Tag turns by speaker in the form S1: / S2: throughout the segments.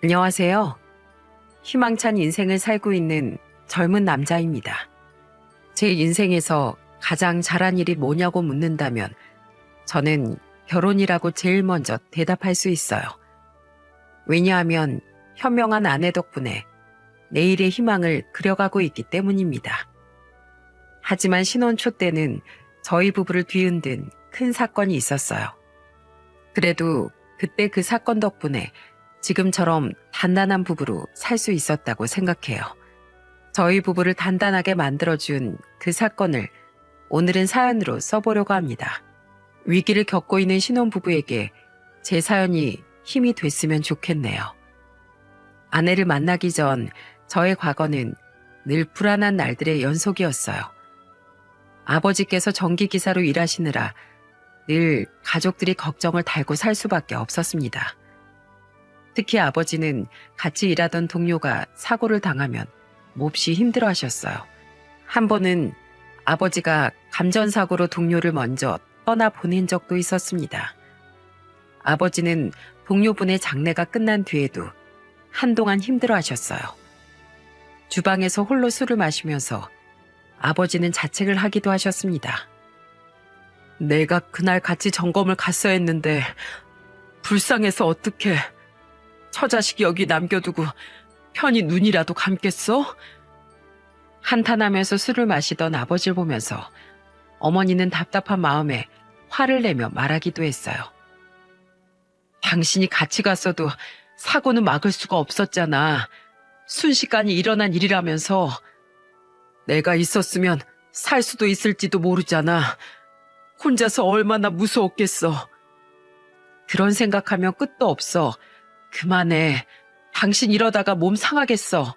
S1: 안녕하세요. 희망찬 인생을 살고 있는 젊은 남자입니다. 제 인생에서 가장 잘한 일이 뭐냐고 묻는다면 저는 결혼이라고 제일 먼저 대답할 수 있어요. 왜냐하면 현명한 아내 덕분에 내일의 희망을 그려가고 있기 때문입니다. 하지만 신혼 초 때는 저희 부부를 뒤흔든 큰 사건이 있었어요. 그래도 그때 그 사건 덕분에 지금처럼 단단한 부부로 살 수 있었다고 생각해요. 저희 부부를 단단하게 만들어준 그 사건을 오늘은 사연으로 써보려고 합니다. 위기를 겪고 있는 신혼부부에게 제 사연이 힘이 됐으면 좋겠네요. 아내를 만나기 전 저의 과거는 늘 불안한 날들의 연속이었어요. 아버지께서 전기기사로 일하시느라 늘 가족들이 걱정을 달고 살 수밖에 없었습니다. 특히 아버지는 같이 일하던 동료가 사고를 당하면 몹시 힘들어하셨어요. 한 번은 아버지가 감전사고로 동료를 먼저 떠나보낸 적도 있었습니다. 아버지는 동료분의 장례가 끝난 뒤에도 한동안 힘들어하셨어요. 주방에서 홀로 술을 마시면서 아버지는 자책을 하기도 하셨습니다. 내가 그날 같이 점검을 갔어야 했는데 불쌍해서 어떡해. 처자식 여기 남겨두고 편히 눈이라도 감겠어? 한탄하면서 술을 마시던 아버지를 보면서 어머니는 답답한 마음에 화를 내며 말하기도 했어요. 당신이 같이 갔어도 사고는 막을 수가 없었잖아. 순식간에 일어난 일이라면서. 내가 있었으면 살 수도 있을지도 모르잖아. 혼자서 얼마나 무서웠겠어. 그런 생각하면 끝도 없어. 그만해. 당신 이러다가 몸 상하겠어.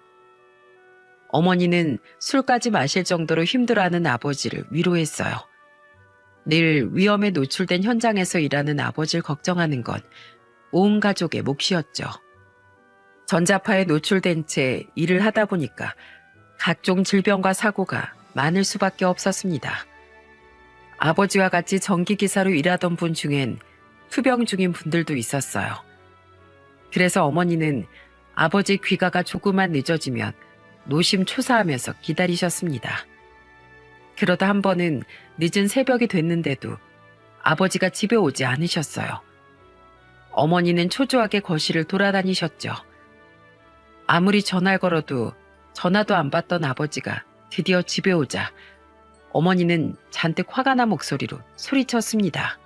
S1: 어머니는 술까지 마실 정도로 힘들어하는 아버지를 위로했어요. 늘 위험에 노출된 현장에서 일하는 아버지를 걱정하는 건 온 가족의 몫이었죠. 전자파에 노출된 채 일을 하다 보니까 각종 질병과 사고가 많을 수밖에 없었습니다. 아버지와 같이 전기기사로 일하던 분 중엔 투병 중인 분들도 있었어요. 그래서 어머니는 아버지 귀가가 조금만 늦어지면 노심초사하면서 기다리셨습니다. 그러다 한 번은 늦은 새벽이 됐는데도 아버지가 집에 오지 않으셨어요. 어머니는 초조하게 거실을 돌아다니셨죠. 아무리 전화를 걸어도 전화도 안 받던 아버지가 드디어 집에 오자 어머니는 잔뜩 화가 난 목소리로 소리쳤습니다.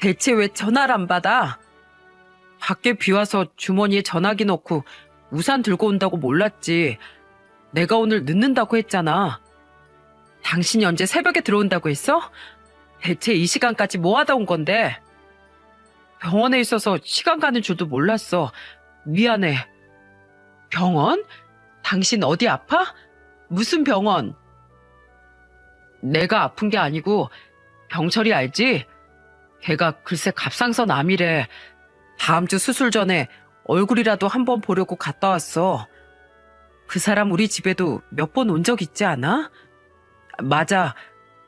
S1: 대체 왜 전화를 안 받아? 밖에 비 와서 주머니에 전화기 넣고 우산 들고 온다고 몰랐지. 내가 오늘 늦는다고 했잖아. 당신이 언제 새벽에 들어온다고 했어? 대체 이 시간까지 뭐 하다 온 건데? 병원에 있어서 시간 가는 줄도 몰랐어. 미안해. 병원? 당신 어디 아파? 무슨 병원? 내가 아픈 게 아니고 병철이 알지? 걔가 글쎄 갑상선 암이래. 다음 주 수술 전에 얼굴이라도 한번 보려고 갔다 왔어. 그 사람 우리 집에도 몇 번 온 적 있지 않아? 맞아.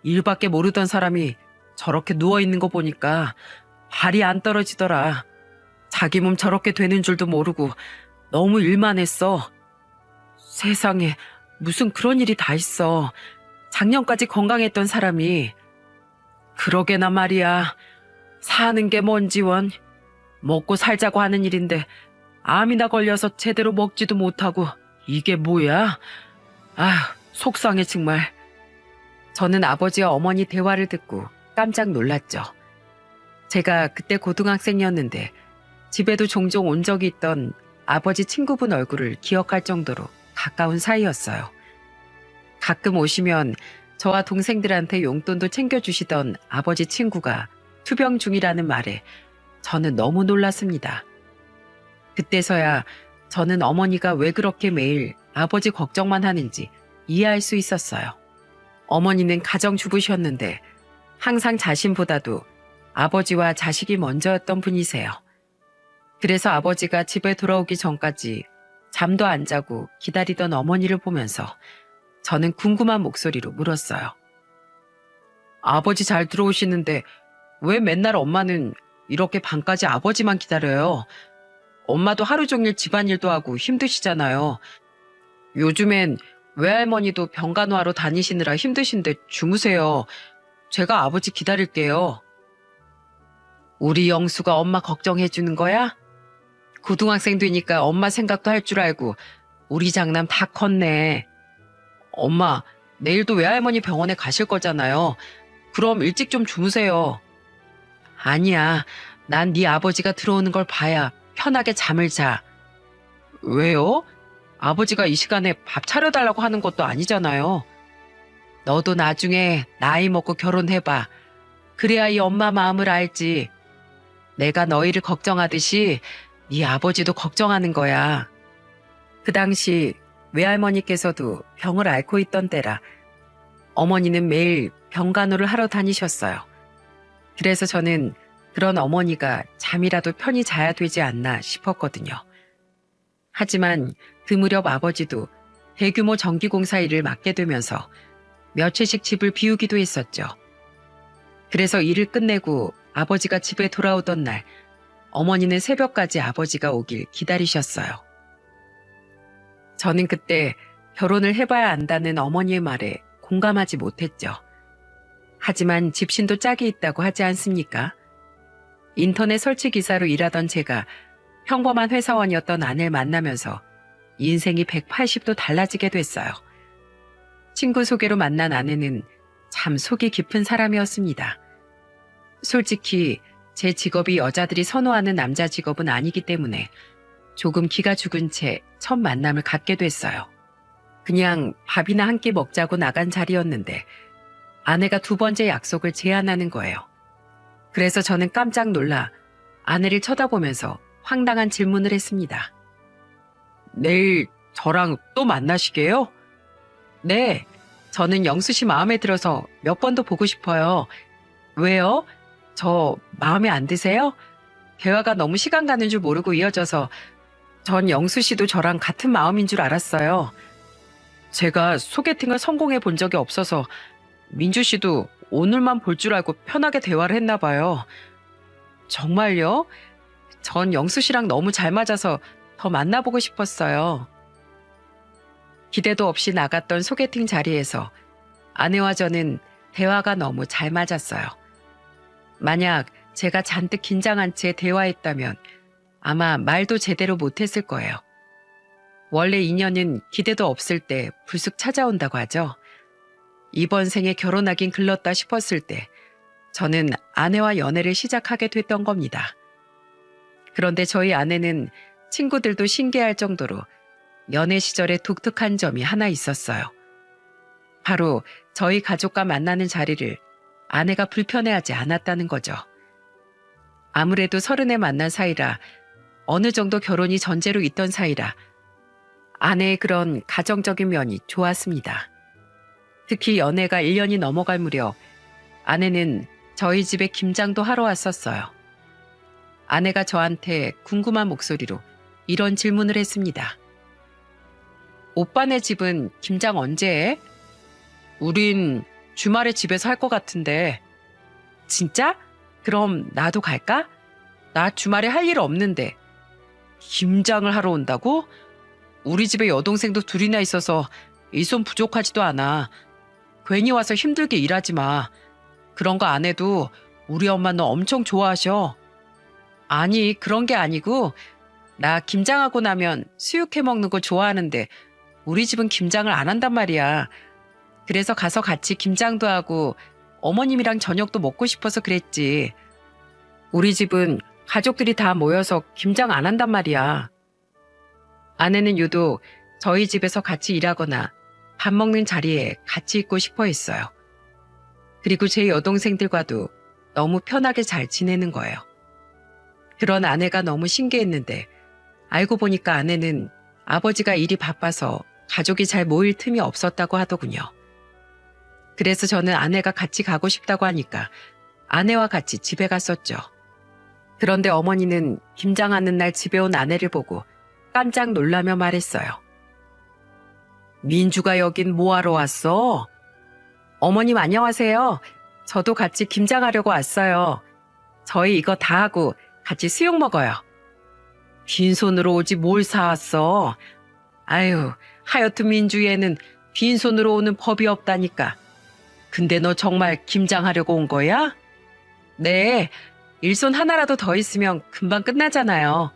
S1: 일밖에 모르던 사람이 저렇게 누워있는 거 보니까 발이 안 떨어지더라. 자기 몸 저렇게 되는 줄도 모르고 너무 일만 했어. 세상에 무슨 그런 일이 다 있어. 작년까지 건강했던 사람이. 그러게나 말이야. 사는 게 뭔지 원. 먹고 살자고 하는 일인데 암이나 걸려서 제대로 먹지도 못하고 이게 뭐야? 아휴, 속상해 정말. 저는 아버지와 어머니 대화를 듣고 깜짝 놀랐죠. 제가 그때 고등학생이었는데 집에도 종종 온 적이 있던 아버지 친구분 얼굴을 기억할 정도로 가까운 사이였어요. 가끔 오시면 저와 동생들한테 용돈도 챙겨주시던 아버지 친구가 투병 중이라는 말에 저는 너무 놀랐습니다. 그때서야 저는 어머니가 왜 그렇게 매일 아버지 걱정만 하는지 이해할 수 있었어요. 어머니는 가정주부셨는데 항상 자신보다도 아버지와 자식이 먼저였던 분이세요. 그래서 아버지가 집에 돌아오기 전까지 잠도 안 자고 기다리던 어머니를 보면서 저는 궁금한 목소리로 물었어요. 아버지 잘 들어오시는데 왜 맨날 엄마는 이렇게 밤까지 아버지만 기다려요? 엄마도 하루 종일 집안일도 하고 힘드시잖아요. 요즘엔 외할머니도 병간호하러 다니시느라 힘드신데 주무세요. 제가 아버지 기다릴게요. 우리 영수가 엄마 걱정해주는 거야? 고등학생 되니까 엄마 생각도 할 줄 알고 우리 장남 다 컸네. 엄마, 내일도 외할머니 병원에 가실 거잖아요. 그럼 일찍 좀 주무세요. 아니야, 난 네 아버지가 들어오는 걸 봐야 편하게 잠을 자. 왜요? 아버지가 이 시간에 밥 차려달라고 하는 것도 아니잖아요. 너도 나중에 나이 먹고 결혼해봐. 그래야 이 엄마 마음을 알지. 내가 너희를 걱정하듯이 네 아버지도 걱정하는 거야. 그 당시 외할머니께서도 병을 앓고 있던 때라 어머니는 매일 병간호를 하러 다니셨어요. 그래서 저는 그런 어머니가 잠이라도 편히 자야 되지 않나 싶었거든요. 하지만 그 무렵 아버지도 대규모 전기공사 일을 맡게 되면서 며칠씩 집을 비우기도 했었죠. 그래서 일을 끝내고 아버지가 집에 돌아오던 날 어머니는 새벽까지 아버지가 오길 기다리셨어요. 저는 그때 결혼을 해봐야 안다는 어머니의 말에 공감하지 못했죠. 하지만 집신도 짝이 있다고 하지 않습니까? 인터넷 설치 기사로 일하던 제가 평범한 회사원이었던 아내를 만나면서 인생이 180도 달라지게 됐어요. 친구 소개로 만난 아내는 참 속이 깊은 사람이었습니다. 솔직히 제 직업이 여자들이 선호하는 남자 직업은 아니기 때문에 조금 기가 죽은 채 첫 만남을 갖게 됐어요. 그냥 밥이나 한 끼 먹자고 나간 자리였는데 아내가 두 번째 약속을 제안하는 거예요. 그래서 저는 깜짝 놀라 아내를 쳐다보면서 황당한 질문을 했습니다. 내일 저랑 또 만나시게요? 네, 저는 영수 씨 마음에 들어서 몇 번 더 보고 싶어요. 왜요? 저 마음에 안 드세요? 대화가 너무 시간 가는 줄 모르고 이어져서 전 영수 씨도 저랑 같은 마음인 줄 알았어요. 제가 소개팅을 성공해 본 적이 없어서 민주 씨도 오늘만 볼 줄 알고 편하게 대화를 했나 봐요. 정말요? 전 영수 씨랑 너무 잘 맞아서 더 만나보고 싶었어요. 기대도 없이 나갔던 소개팅 자리에서 아내와 저는 대화가 너무 잘 맞았어요. 만약 제가 잔뜩 긴장한 채 대화했다면 아마 말도 제대로 못했을 거예요. 원래 인연은 기대도 없을 때 불쑥 찾아온다고 하죠. 이번 생에 결혼하긴 글렀다 싶었을 때 저는 아내와 연애를 시작하게 됐던 겁니다. 그런데 저희 아내는 친구들도 신기할 정도로 연애 시절에 독특한 점이 하나 있었어요. 바로 저희 가족과 만나는 자리를 아내가 불편해하지 않았다는 거죠. 아무래도 30에 만난 사이라 어느 정도 결혼이 전제로 있던 사이라 아내의 그런 가정적인 면이 좋았습니다. 특히 연애가 1년이 넘어갈 무렵 아내는 저희 집에 김장도 하러 왔었어요. 아내가 저한테 궁금한 목소리로 이런 질문을 했습니다. 오빠네 집은 김장 언제 해? 우린 주말에 집에서 할 것 같은데. 진짜? 그럼 나도 갈까? 나 주말에 할 일 없는데. 김장을 하러 온다고? 우리 집에 여동생도 둘이나 있어서 일손 부족하지도 않아. 괜히 와서 힘들게 일하지 마. 그런 거 안 해도 우리 엄마 너 엄청 좋아하셔. 아니, 그런 게 아니고 나 김장하고 나면 수육해 먹는 거 좋아하는데 우리 집은 김장을 안 한단 말이야. 그래서 가서 같이 김장도 하고 어머님이랑 저녁도 먹고 싶어서 그랬지. 우리 집은 가족들이 다 모여서 김장 안 한단 말이야. 아내는 유독 저희 집에서 같이 일하거나 밥 먹는 자리에 같이 있고 싶어 했어요. 그리고 제 여동생들과도 너무 편하게 잘 지내는 거예요. 그런 아내가 너무 신기했는데 알고 보니까 아내는 아버지가 일이 바빠서 가족이 잘 모일 틈이 없었다고 하더군요. 그래서 저는 아내가 같이 가고 싶다고 하니까 아내와 같이 집에 갔었죠. 그런데 어머니는 김장하는 날 집에 온 아내를 보고 깜짝 놀라며 말했어요. 민주가 여긴 뭐하러 왔어? 어머님 안녕하세요. 저도 같이 김장하려고 왔어요. 저희 이거 다 하고 같이 수육 먹어요. 빈손으로 오지 뭘 사왔어. 아유, 하여튼 민주에는 빈손으로 오는 법이 없다니까. 근데 너 정말 김장하려고 온 거야? 네, 일손 하나라도 더 있으면 금방 끝나잖아요.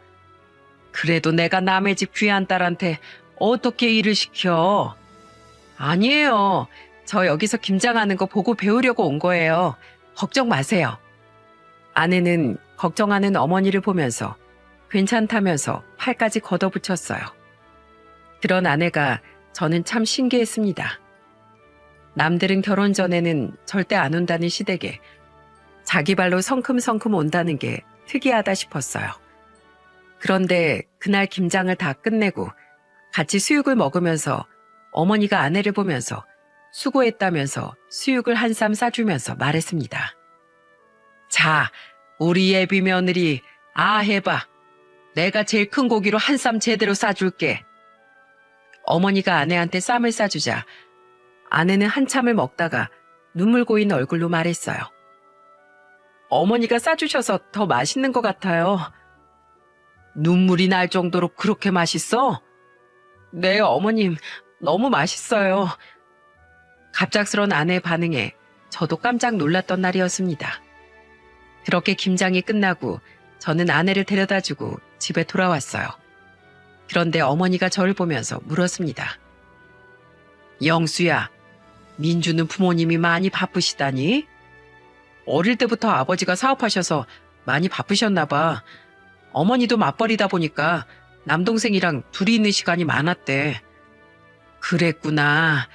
S1: 그래도 내가 남의 집 귀한 딸한테 어떻게 일을 시켜? 아니에요. 저 여기서 김장하는 거 보고 배우려고 온 거예요. 걱정 마세요. 아내는 걱정하는 어머니를 보면서 괜찮다면서 팔까지 걷어붙였어요. 그런 아내가 저는 참 신기했습니다. 남들은 결혼 전에는 절대 안 온다는 시댁에 자기 발로 성큼성큼 온다는 게 특이하다 싶었어요. 그런데 그날 김장을 다 끝내고 같이 수육을 먹으면서 어머니가 아내를 보면서 수고했다면서 수육을 한 쌈 싸주면서 말했습니다. 자, 우리 예비 며느리 해봐. 내가 제일 큰 고기로 한 쌈 제대로 싸줄게. 어머니가 아내한테 쌈을 싸주자 아내는 한참을 먹다가 눈물 고인 얼굴로 말했어요. 어머니가 싸주셔서 더 맛있는 것 같아요. 눈물이 날 정도로 그렇게 맛있어? 네, 어머님, 너무 맛있어요. 갑작스런 아내의 반응에 저도 깜짝 놀랐던 날이었습니다. 그렇게 김장이 끝나고 저는 아내를 데려다주고 집에 돌아왔어요. 그런데 어머니가 저를 보면서 물었습니다. 영수야, 민주는 부모님이 많이 바쁘시다니? 어릴 때부터 아버지가 사업하셔서 많이 바쁘셨나 봐. 어머니도 맞벌이다 보니까 남동생이랑 둘이 있는 시간이 많았대. 그랬구나.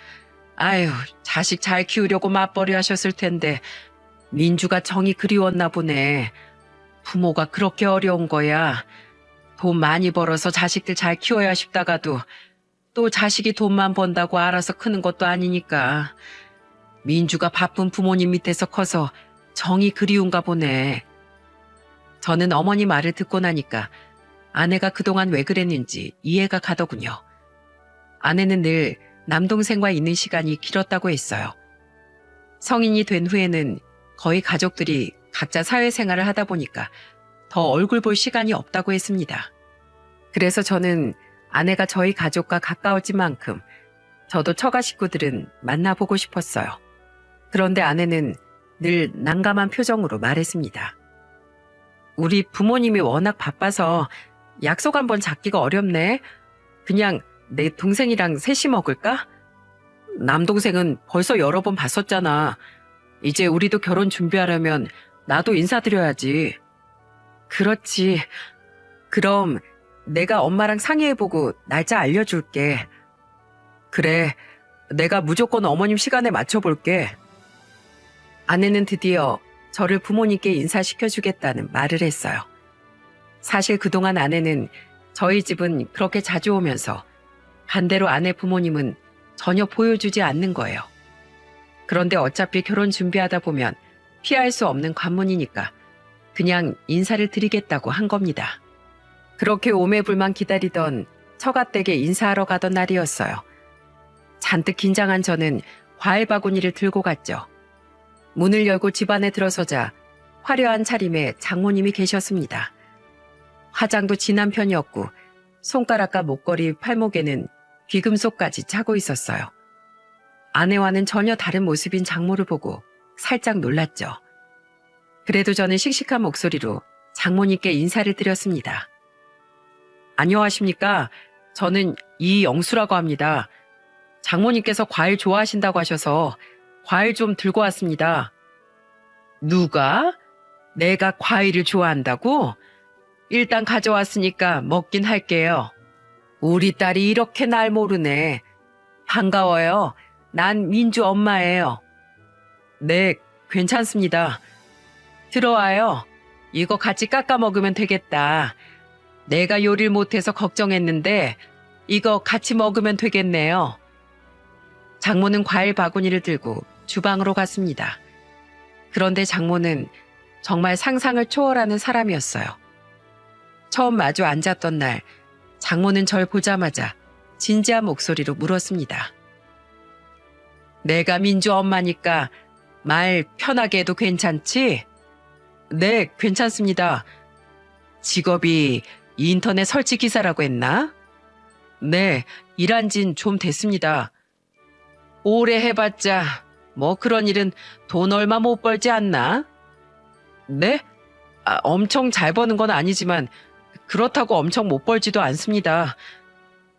S1: 아유, 자식 잘 키우려고 맞벌이 하셨을 텐데 민주가 정이 그리웠나 보네. 부모가 그렇게 어려운 거야. 돈 많이 벌어서 자식들 잘 키워야 싶다가도 또 자식이 돈만 번다고 알아서 크는 것도 아니니까. 민주가 바쁜 부모님 밑에서 커서 정이 그리운가 보네. 저는 어머니 말을 듣고 나니까 아내가 그동안 왜 그랬는지 이해가 가더군요. 아내는 늘 남동생과 있는 시간이 길었다고 했어요. 성인이 된 후에는 거의 가족들이 각자 사회생활을 하다 보니까 더 얼굴 볼 시간이 없다고 했습니다. 그래서 저는 아내가 저희 가족과 가까워진 만큼 저도 처가 식구들은 만나보고 싶었어요. 그런데 아내는 늘 난감한 표정으로 말했습니다. 우리 부모님이 워낙 바빠서 약속 한번 잡기가 어렵네. 그냥 내 동생이랑 셋이 먹을까? 남동생은 벌써 여러 번 봤었잖아. 이제 우리도 결혼 준비하려면 나도 인사드려야지. 그렇지. 그럼 내가 엄마랑 상의해보고 날짜 알려줄게. 그래, 내가 무조건 어머님 시간에 맞춰볼게. 아내는 드디어 저를 부모님께 인사시켜주겠다는 말을 했어요. 사실 그동안 아내는 저희 집은 그렇게 자주 오면서 반대로 아내 부모님은 전혀 보여주지 않는 거예요. 그런데 어차피 결혼 준비하다 보면 피할 수 없는 관문이니까 그냥 인사를 드리겠다고 한 겁니다. 그렇게 오매불만 기다리던 처가댁에 인사하러 가던 날이었어요. 잔뜩 긴장한 저는 과일 바구니를 들고 갔죠. 문을 열고 집 안에 들어서자 화려한 차림에 장모님이 계셨습니다. 화장도 진한 편이었고 손가락과 목걸이, 팔목에는 귀금속까지 차고 있었어요. 아내와는 전혀 다른 모습인 장모를 보고 살짝 놀랐죠. 그래도 저는 씩씩한 목소리로 장모님께 인사를 드렸습니다. 안녕하십니까? 저는 이영수라고 합니다. 장모님께서 과일 좋아하신다고 하셔서 과일 좀 들고 왔습니다. 누가? 내가 과일을 좋아한다고? 일단 가져왔으니까 먹긴 할게요. 우리 딸이 이렇게 날 모르네. 반가워요. 난 민주 엄마예요. 네, 괜찮습니다. 들어와요. 이거 같이 깎아 먹으면 되겠다. 내가 요리를 못해서 걱정했는데 이거 같이 먹으면 되겠네요. 장모는 과일 바구니를 들고 주방으로 갔습니다. 그런데 장모는 정말 상상을 초월하는 사람이었어요. 처음 마주 앉았던 날 장모는 절 보자마자 진지한 목소리로 물었습니다. 내가 민주 엄마니까 말 편하게 해도 괜찮지? 네, 괜찮습니다. 직업이 인터넷 설치 기사라고 했나? 네, 일한 진 좀 됐습니다. 오래 해봤자 뭐 그런 일은 돈 얼마 못 벌지 않나? 네? 엄청 잘 버는 건 아니지만 그렇다고 엄청 못 벌지도 않습니다.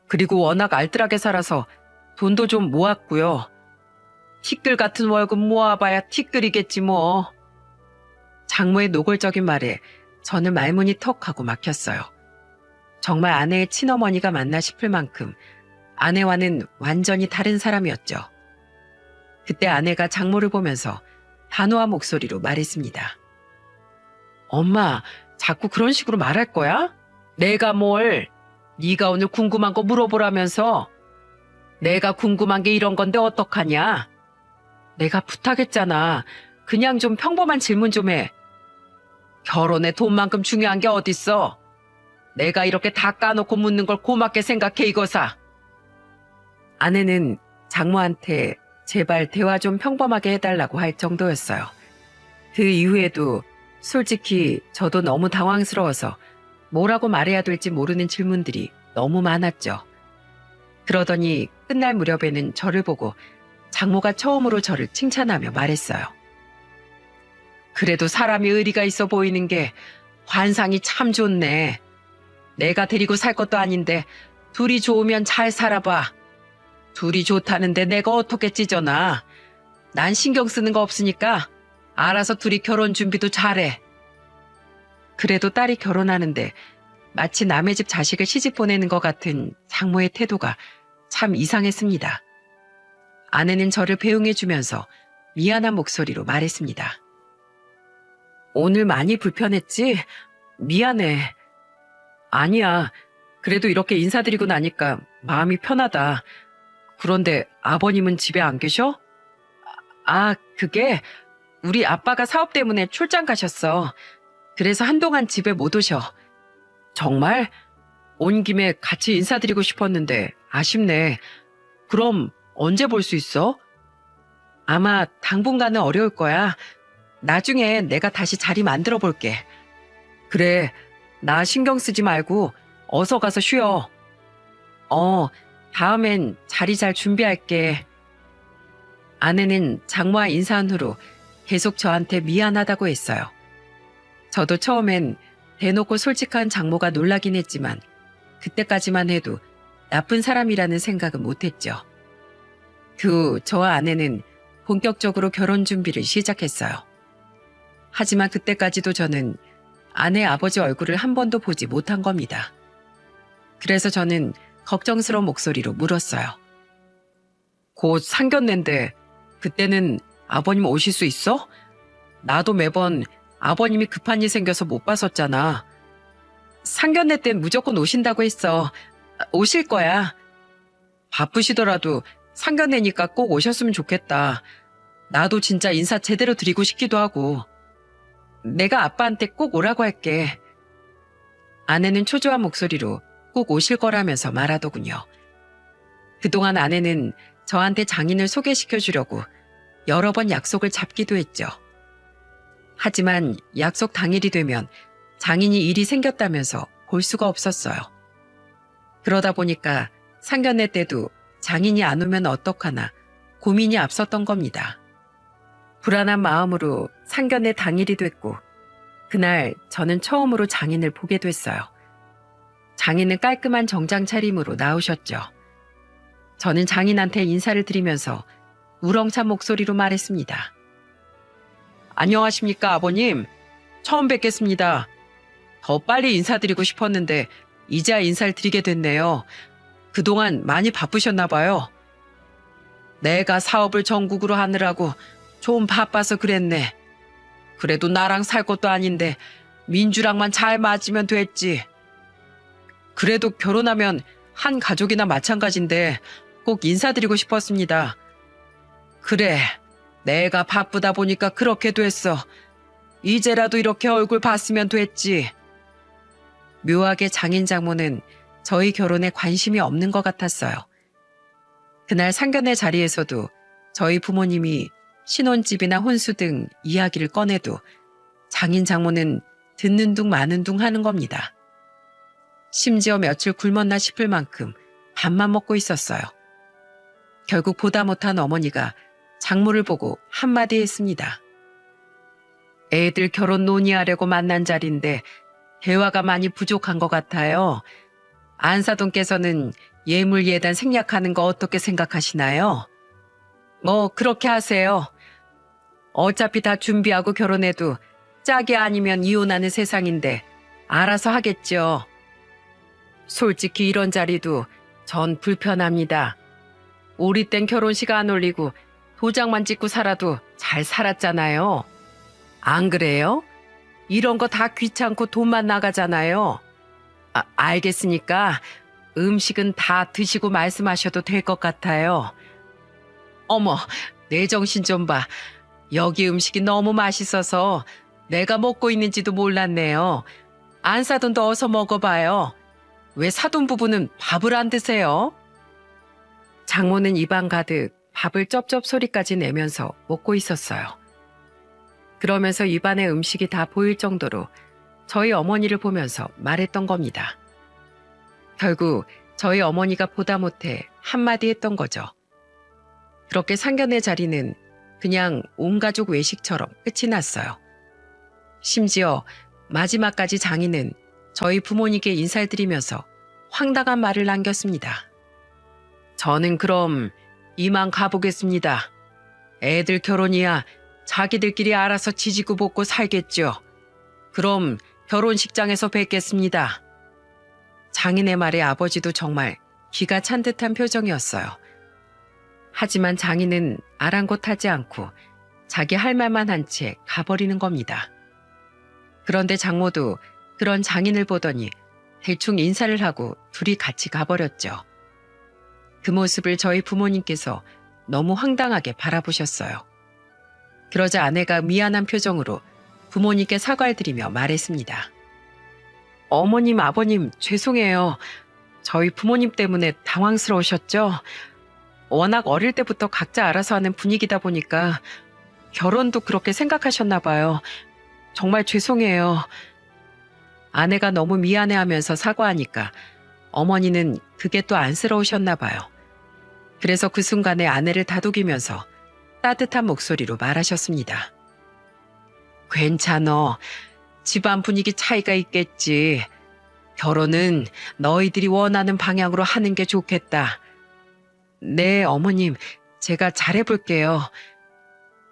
S1: 그리고 워낙 알뜰하게 살아서 돈도 좀 모았고요. 티끌 같은 월급 모아봐야 티끌이겠지 뭐. 장모의 노골적인 말에 저는 말문이 턱 하고 막혔어요. 정말 아내의 친어머니가 맞나 싶을 만큼 아내와는 완전히 다른 사람이었죠. 그때 아내가 장모를 보면서 단호한 목소리로 말했습니다. 엄마, 자꾸 그런 식으로 말할 거야? 내가 뭘? 네가 오늘 궁금한 거 물어보라면서. 내가 궁금한 게 이런 건데 어떡하냐? 내가 부탁했잖아. 그냥 좀 평범한 질문 좀 해. 결혼에 돈만큼 중요한 게 어딨어? 내가 이렇게 다 까놓고 묻는 걸 고맙게 생각해 이거사. 아내는 장모한테 제발 대화 좀 평범하게 해달라고 할 정도였어요. 그 이후에도 솔직히 저도 너무 당황스러워서 뭐라고 말해야 될지 모르는 질문들이 너무 많았죠. 그러더니 끝날 무렵에는 저를 보고 장모가 처음으로 저를 칭찬하며 말했어요. 그래도 사람이 의리가 있어 보이는 게 관상이 참 좋네. 내가 데리고 살 것도 아닌데 둘이 좋으면 잘 살아봐. 둘이 좋다는데 내가 어떻게 찢어나. 난 신경 쓰는 거 없으니까 알아서 둘이 결혼 준비도 잘해. 그래도 딸이 결혼하는데 마치 남의 집 자식을 시집 보내는 것 같은 장모의 태도가 참 이상했습니다. 아내는 저를 배웅해주면서 미안한 목소리로 말했습니다. 오늘 많이 불편했지? 미안해. 아니야. 그래도 이렇게 인사드리고 나니까 마음이 편하다. 그런데 아버님은 집에 안 계셔? 그게 우리 아빠가 사업 때문에 출장 가셨어. 그래서 한동안 집에 못 오셔. 정말? 온 김에 같이 인사드리고 싶었는데 아쉽네. 그럼 언제 볼 수 있어? 아마 당분간은 어려울 거야. 나중에 내가 다시 자리 만들어 볼게. 그래, 나 신경 쓰지 말고 어서 가서 쉬어. 다음엔 자리 잘 준비할게. 아내는 장모와 인사한 후로 계속 저한테 미안하다고 했어요. 저도 처음엔 대놓고 솔직한 장모가 놀라긴 했지만 그때까지만 해도 나쁜 사람이라는 생각은 못했죠. 그 후 저와 아내는 본격적으로 결혼 준비를 시작했어요. 하지만 그때까지도 저는 아내 아버지 얼굴을 한 번도 보지 못한 겁니다. 그래서 저는 걱정스러운 목소리로 물었어요. 곧 상견례인데 그때는 아버님 오실 수 있어? 나도 매번 아버님이 급한 일 생겨서 못 봤었잖아. 상견례 땐 무조건 오신다고 했어. 오실 거야. 바쁘시더라도 상견례니까 꼭 오셨으면 좋겠다. 나도 진짜 인사 제대로 드리고 싶기도 하고. 내가 아빠한테 꼭 오라고 할게. 아내는 초조한 목소리로 꼭 오실 거라면서 말하더군요. 그동안 아내는 저한테 장인을 소개시켜 주려고 여러 번 약속을 잡기도 했죠. 하지만 약속 당일이 되면 장인이 일이 생겼다면서 볼 수가 없었어요. 그러다 보니까 상견례 때도 장인이 안 오면 어떡하나 고민이 앞섰던 겁니다. 불안한 마음으로 상견례 당일이 됐고 그날 저는 처음으로 장인을 보게 됐어요. 장인은 깔끔한 정장 차림으로 나오셨죠. 저는 장인한테 인사를 드리면서 우렁찬 목소리로 말했습니다. 안녕하십니까 아버님. 처음 뵙겠습니다. 더 빨리 인사드리고 싶었는데 이제야 인사를 드리게 됐네요. 그동안 많이 바쁘셨나 봐요. 내가 사업을 전국으로 하느라고 좀 바빠서 그랬네. 그래도 나랑 살 것도 아닌데 민주랑만 잘 맞으면 됐지. 그래도 결혼하면 한 가족이나 마찬가지인데 꼭 인사드리고 싶었습니다. 그래, 내가 바쁘다 보니까 그렇게 됐어. 이제라도 이렇게 얼굴 봤으면 됐지. 묘하게 장인 장모는 저희 결혼에 관심이 없는 것 같았어요. 그날 상견례 자리에서도 저희 부모님이 신혼집이나 혼수 등 이야기를 꺼내도 장인 장모는 듣는 둥 마는 둥 하는 겁니다. 심지어 며칠 굶었나 싶을 만큼 밥만 먹고 있었어요. 결국 보다 못한 어머니가 장모를 보고 한마디 했습니다. 애들 결혼 논의하려고 만난 자리인데 대화가 많이 부족한 것 같아요. 안사돈께서는 예물예단 생략하는 거 어떻게 생각하시나요? 뭐 그렇게 하세요. 어차피 다 준비하고 결혼해도 짝이 아니면 이혼하는 세상인데 알아서 하겠죠. 솔직히 이런 자리도 전 불편합니다. 우리 땐 결혼식 안 올리고 도장만 찍고 살아도 잘 살았잖아요. 안 그래요? 이런 거 다 귀찮고 돈만 나가잖아요. 알겠으니까 음식은 다 드시고 말씀하셔도 될 것 같아요. 어머, 내 정신 좀 봐. 여기 음식이 너무 맛있어서 내가 먹고 있는지도 몰랐네요. 안사돈도 어서 먹어봐요. 왜 사돈 부부는 밥을 안 드세요? 장모는 입안 가득 밥을 쩝쩝 소리까지 내면서 먹고 있었어요. 그러면서 입안에 음식이 다 보일 정도로 저희 어머니를 보면서 말했던 겁니다. 결국 저희 어머니가 보다 못해 한마디 했던 거죠. 그렇게 상견례 자리는 그냥 온 가족 외식처럼 끝이 났어요. 심지어 마지막까지 장인은 저희 부모님께 인사를 드리면서 황당한 말을 남겼습니다. 저는 그럼 이만 가보겠습니다. 애들 결혼이야 자기들끼리 알아서 지지고 볶고 살겠죠. 그럼 결혼식장에서 뵙겠습니다. 장인의 말에 아버지도 정말 기가 찬 듯한 표정이었어요. 하지만 장인은 아랑곳하지 않고 자기 할 말만 한 채 가버리는 겁니다. 그런데 장모도 그런 장인을 보더니 대충 인사를 하고 둘이 같이 가버렸죠. 그 모습을 저희 부모님께서 너무 황당하게 바라보셨어요. 그러자 아내가 미안한 표정으로 부모님께 사과를 드리며 말했습니다. 어머님, 아버님 죄송해요. 저희 부모님 때문에 당황스러우셨죠? 워낙 어릴 때부터 각자 알아서 하는 분위기다 보니까 결혼도 그렇게 생각하셨나 봐요. 정말 죄송해요. 아내가 너무 미안해하면서 사과하니까 어머니는 그게 또 안쓰러우셨나 봐요. 그래서 그 순간에 아내를 다독이면서 따뜻한 목소리로 말하셨습니다. 괜찮어. 집안 분위기 차이가 있겠지. 결혼은 너희들이 원하는 방향으로 하는 게 좋겠다. 네, 어머님, 제가 잘해볼게요.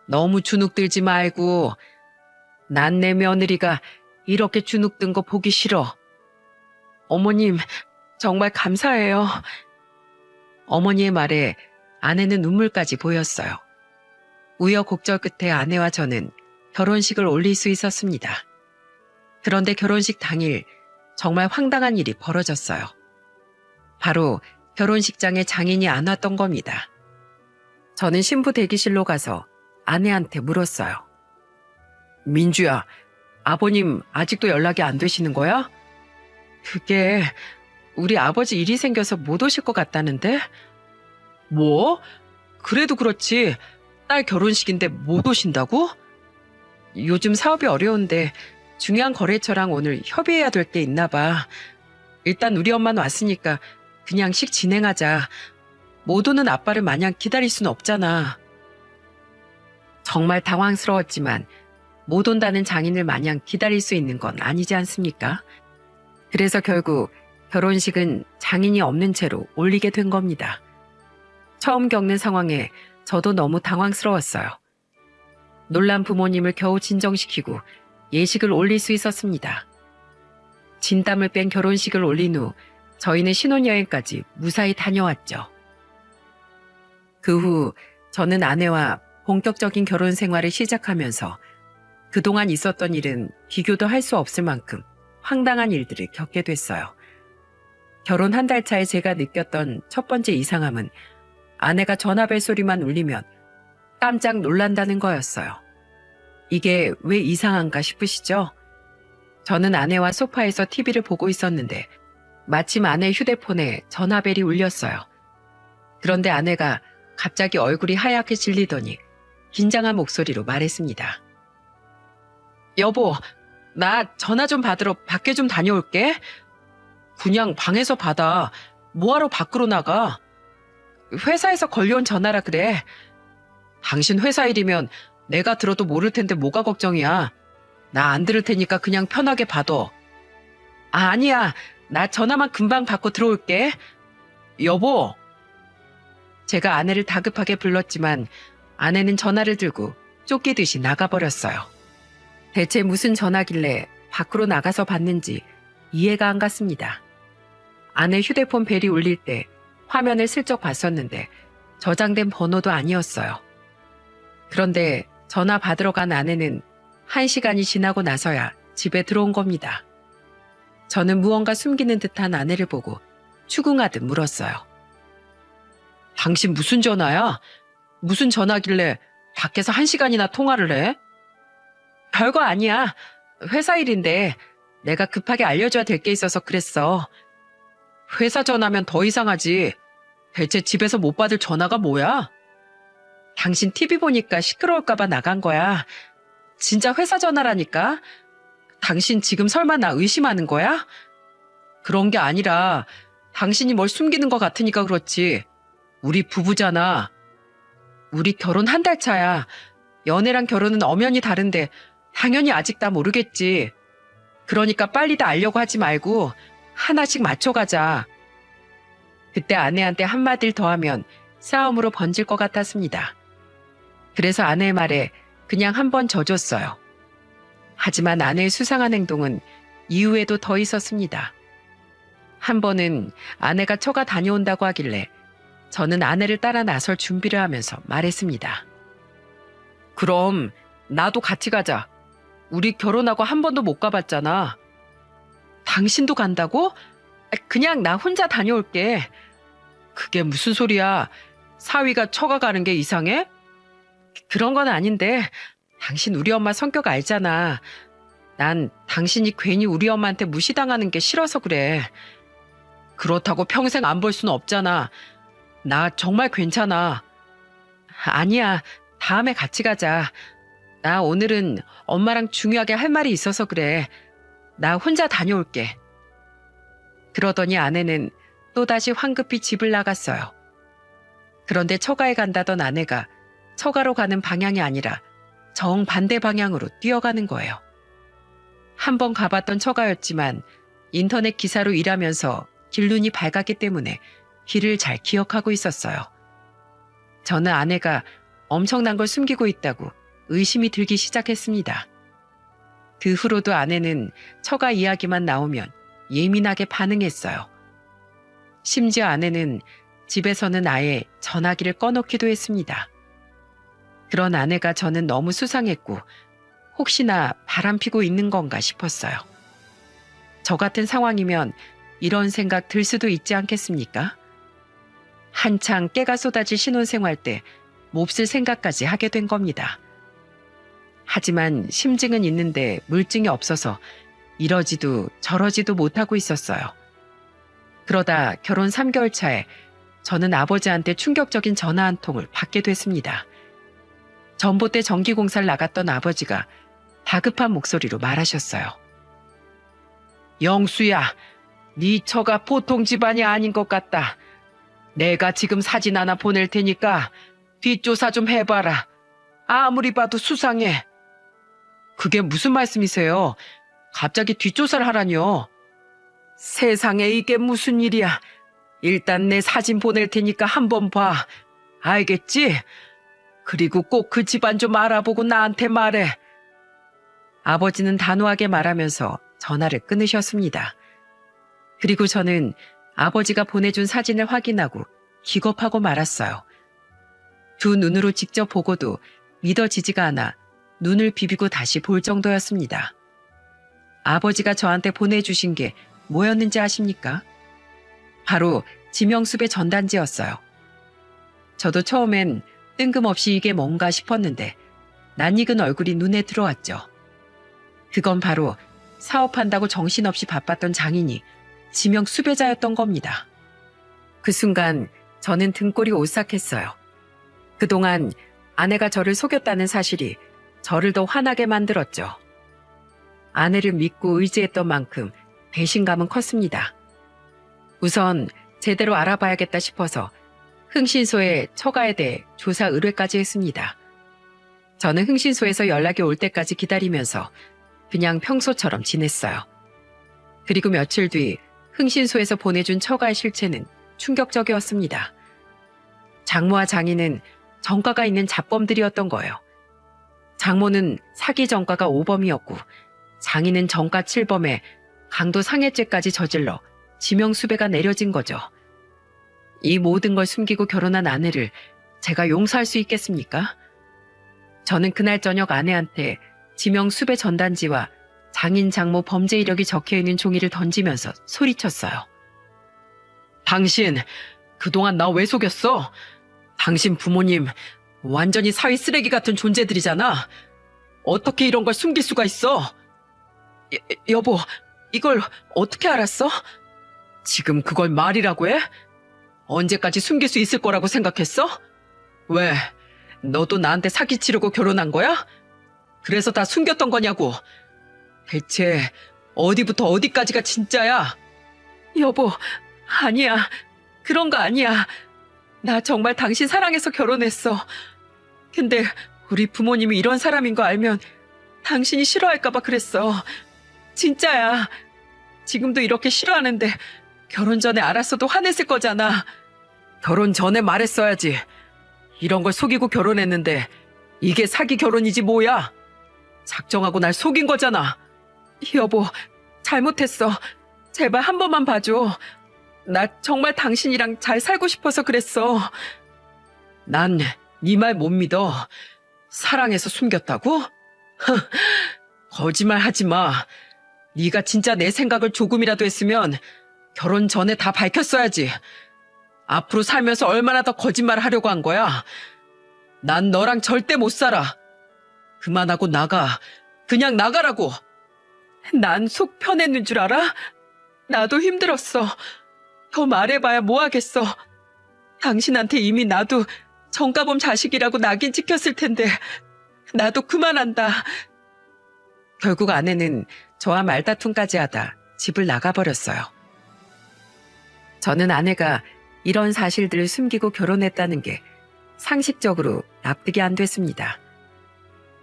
S1: 너무 주눅들지 말고 난 내 며느리가 이렇게 주눅든 거 보기 싫어. 어머님, 정말 감사해요. 어머니의 말에 아내는 눈물까지 보였어요. 우여곡절 끝에 아내와 저는 결혼식을 올릴 수 있었습니다. 그런데 결혼식 당일 정말 황당한 일이 벌어졌어요. 바로 결혼식장에 장인이 안 왔던 겁니다. 저는 신부 대기실로 가서 아내한테 물었어요. 민주야, 아버님 아직도 연락이 안 되시는 거야? 그게 우리 아버지 일이 생겨서 못 오실 것 같다는데? 뭐? 그래도 그렇지 딸 결혼식인데 못 오신다고? 요즘 사업이 어려운데 중요한 거래처랑 오늘 협의해야 될 게 있나 봐. 일단 우리 엄마는 왔으니까 그냥 식 진행하자. 못 오는 아빠를 마냥 기다릴 순 없잖아. 정말 당황스러웠지만 못 온다는 장인을 마냥 기다릴 수 있는 건 아니지 않습니까? 그래서 결국 결혼식은 장인이 없는 채로 올리게 된 겁니다. 처음 겪는 상황에 저도 너무 당황스러웠어요. 놀란 부모님을 겨우 진정시키고 예식을 올릴 수 있었습니다. 진땀을 뺀 결혼식을 올린 후 저희는 신혼여행까지 무사히 다녀왔죠. 그 후 저는 아내와 본격적인 결혼 생활을 시작하면서 그동안 있었던 일은 비교도 할 수 없을 만큼 황당한 일들을 겪게 됐어요. 결혼 한 달 차에 제가 느꼈던 첫 번째 이상함은 아내가 전화벨 소리만 울리면 깜짝 놀란다는 거였어요. 이게 왜 이상한가 싶으시죠? 저는 아내와 소파에서 TV를 보고 있었는데 마침 아내 휴대폰에 전화벨이 울렸어요. 그런데 아내가 갑자기 얼굴이 하얗게 질리더니 긴장한 목소리로 말했습니다. 여보, 나 전화 좀 받으러 밖에 좀 다녀올게. 그냥 방에서 받아. 뭐하러 밖으로 나가? 회사에서 걸려온 전화라 그래. 당신 회사 일이면 내가 들어도 모를 텐데 뭐가 걱정이야. 나 안 들을 테니까 그냥 편하게 받아. 아니야. 나 전화만 금방 받고 들어올게. 여보. 제가 아내를 다급하게 불렀지만 아내는 전화를 들고 쫓기듯이 나가버렸어요. 대체 무슨 전화길래 밖으로 나가서 받는지 이해가 안 갔습니다. 아내 휴대폰 벨이 울릴 때 화면을 슬쩍 봤었는데 저장된 번호도 아니었어요. 그런데 전화 받으러 간 아내는 1시간이 지나고 나서야 집에 들어온 겁니다. 저는 무언가 숨기는 듯한 아내를 보고 추궁하듯 물었어요. 당신 무슨 전화야? 무슨 전화길래 밖에서 1시간이나 통화를 해? 별거 아니야. 회사 일인데 내가 급하게 알려줘야 될 게 있어서 그랬어. 회사 전화면 더 이상하지. 대체 집에서 못 받을 전화가 뭐야? 당신 TV 보니까 시끄러울까봐 나간 거야. 진짜 회사 전화라니까. 당신 지금 설마 나 의심하는 거야? 그런 게 아니라 당신이 뭘 숨기는 것 같으니까 그렇지. 우리 부부잖아. 우리 결혼 1달 차야. 연애랑 결혼은 엄연히 다른데 당연히 아직 다 모르겠지. 그러니까 빨리 다 알려고 하지 말고 하나씩 맞춰가자. 그때 아내한테 한마디를 더하면 싸움으로 번질 것 같았습니다. 그래서 아내의 말에 그냥 한번 져줬어요. 하지만 아내의 수상한 행동은 이후에도 더 있었습니다. 한 번은 아내가 처가 다녀온다고 하길래 저는 아내를 따라 나설 준비를 하면서 말했습니다. 그럼 나도 같이 가자. 우리 결혼하고 한 번도 못 가봤잖아. 당신도 간다고? 그냥 나 혼자 다녀올게. 그게 무슨 소리야. 사위가 처가 가는 게 이상해? 그런 건 아닌데 당신 우리 엄마 성격 알잖아. 난 당신이 괜히 우리 엄마한테 무시당하는 게 싫어서 그래. 그렇다고 평생 안 볼 수는 없잖아. 나 정말 괜찮아. 아니야. 다음에 같이 가자. 나 오늘은 엄마랑 중요하게 할 말이 있어서 그래. 나 혼자 다녀올게. 그러더니 아내는 또다시 황급히 집을 나갔어요. 그런데 처가에 간다던 아내가 처가로 가는 방향이 아니라 정반대 방향으로 뛰어가는 거예요. 한번 가봤던 처가였지만 인터넷 기사로 일하면서 길눈이 밝았기 때문에 길을 잘 기억하고 있었어요. 저는 아내가 엄청난 걸 숨기고 있다고 의심이 들기 시작했습니다. 그 후로도 아내는 처가 이야기만 나오면 예민하게 반응했어요. 심지어 아내는 집에서는 아예 전화기를 꺼놓기도 했습니다. 그런 아내가 저는 너무 수상했고 혹시나 바람피고 있는 건가 싶었어요. 저 같은 상황이면 이런 생각 들 수도 있지 않겠습니까? 한창 깨가 쏟아질 신혼생활 때 몹쓸 생각까지 하게 된 겁니다. 하지만 심증은 있는데 물증이 없어서 이러지도 저러지도 못하고 있었어요. 그러다 결혼 3개월 차에 저는 아버지한테 충격적인 전화 한 통을 받게 됐습니다. 전봇대 전기공사를 나갔던 아버지가 다급한 목소리로 말하셨어요. 영수야, 네 처가 보통 집안이 아닌 것 같다. 내가 지금 사진 하나 보낼 테니까 뒷조사 좀 해봐라. 아무리 봐도 수상해. 그게 무슨 말씀이세요? 갑자기 뒷조사를 하라뇨. 세상에 이게 무슨 일이야. 일단 내 사진 보낼 테니까 한번 봐. 알겠지? 그리고 꼭 그 집안 좀 알아보고 나한테 말해. 아버지는 단호하게 말하면서 전화를 끊으셨습니다. 그리고 저는 아버지가 보내준 사진을 확인하고 기겁하고 말았어요. 두 눈으로 직접 보고도 믿어지지가 않아 눈을 비비고 다시 볼 정도였습니다. 아버지가 저한테 보내주신 게 뭐였는지 아십니까? 바로 지명수배 전단지였어요. 저도 처음엔 뜬금없이 이게 뭔가 싶었는데 낯익은 얼굴이 눈에 들어왔죠. 그건 바로 사업한다고 정신없이 바빴던 장인이 지명 수배자였던 겁니다. 그 순간 저는 등골이 오싹했어요. 그동안 아내가 저를 속였다는 사실이 저를 더 화나게 만들었죠. 아내를 믿고 의지했던 만큼 배신감은 컸습니다. 우선 제대로 알아봐야겠다 싶어서 흥신소에 처가에 대해 조사 의뢰까지 했습니다. 저는 흥신소에서 연락이 올 때까지 기다리면서 그냥 평소처럼 지냈어요. 그리고 며칠 뒤 흥신소에서 보내준 처가의 실체는 충격적이었습니다. 장모와 장인은 전과가 있는 잡범들이었던 거예요. 장모는 사기 전과가 5범이었고 장인은 전과 7범에 강도 상해죄까지 저질러 지명수배가 내려진 거죠. 이 모든 걸 숨기고 결혼한 아내를 제가 용서할 수 있겠습니까? 저는 그날 저녁 아내한테 지명수배 전단지와 장인 장모 범죄 이력이 적혀있는 종이를 던지면서 소리쳤어요. 당신 그동안 나 왜 속였어? 당신 부모님 완전히 사회 쓰레기 같은 존재들이잖아. 어떻게 이런 걸 숨길 수가 있어? 여보, 이걸 어떻게 알았어? 지금 그걸 말이라고 해? 언제까지 숨길 수 있을 거라고 생각했어? 왜? 너도 나한테 사기치려고 결혼한 거야? 그래서 다 숨겼던 거냐고. 대체 어디부터 어디까지가 진짜야? 여보, 아니야. 그런 거 아니야. 나 정말 당신 사랑해서 결혼했어. 근데 우리 부모님이 이런 사람인 거 알면 당신이 싫어할까 봐 그랬어. 진짜야. 지금도 이렇게 싫어하는데 결혼 전에 알았어도 화냈을 거잖아. 결혼 전에 말했어야지. 이런 걸 속이고 결혼했는데 이게 사기 결혼이지 뭐야. 작정하고 날 속인 거잖아. 여보, 잘못했어. 제발 한 번만 봐줘. 나 정말 당신이랑 잘 살고 싶어서 그랬어. 난 네 말 못 믿어. 사랑해서 숨겼다고? 거짓말 하지 마. 네가 진짜 내 생각을 조금이라도 했으면 결혼 전에 다 밝혔어야지. 앞으로 살면서 얼마나 더 거짓말을 하려고 한 거야? 난 너랑 절대 못 살아. 그만하고 나가. 그냥 나가라고. 난 속 편했는 줄 알아? 나도 힘들었어. 더 말해봐야 뭐 하겠어. 당신한테 이미 나도 정가범 자식이라고 낙인 찍혔을 텐데 나도 그만한다. 결국 아내는 저와 말다툼까지 하다 집을 나가버렸어요. 저는 아내가 이런 사실들을 숨기고 결혼했다는 게 상식적으로 납득이 안 됐습니다.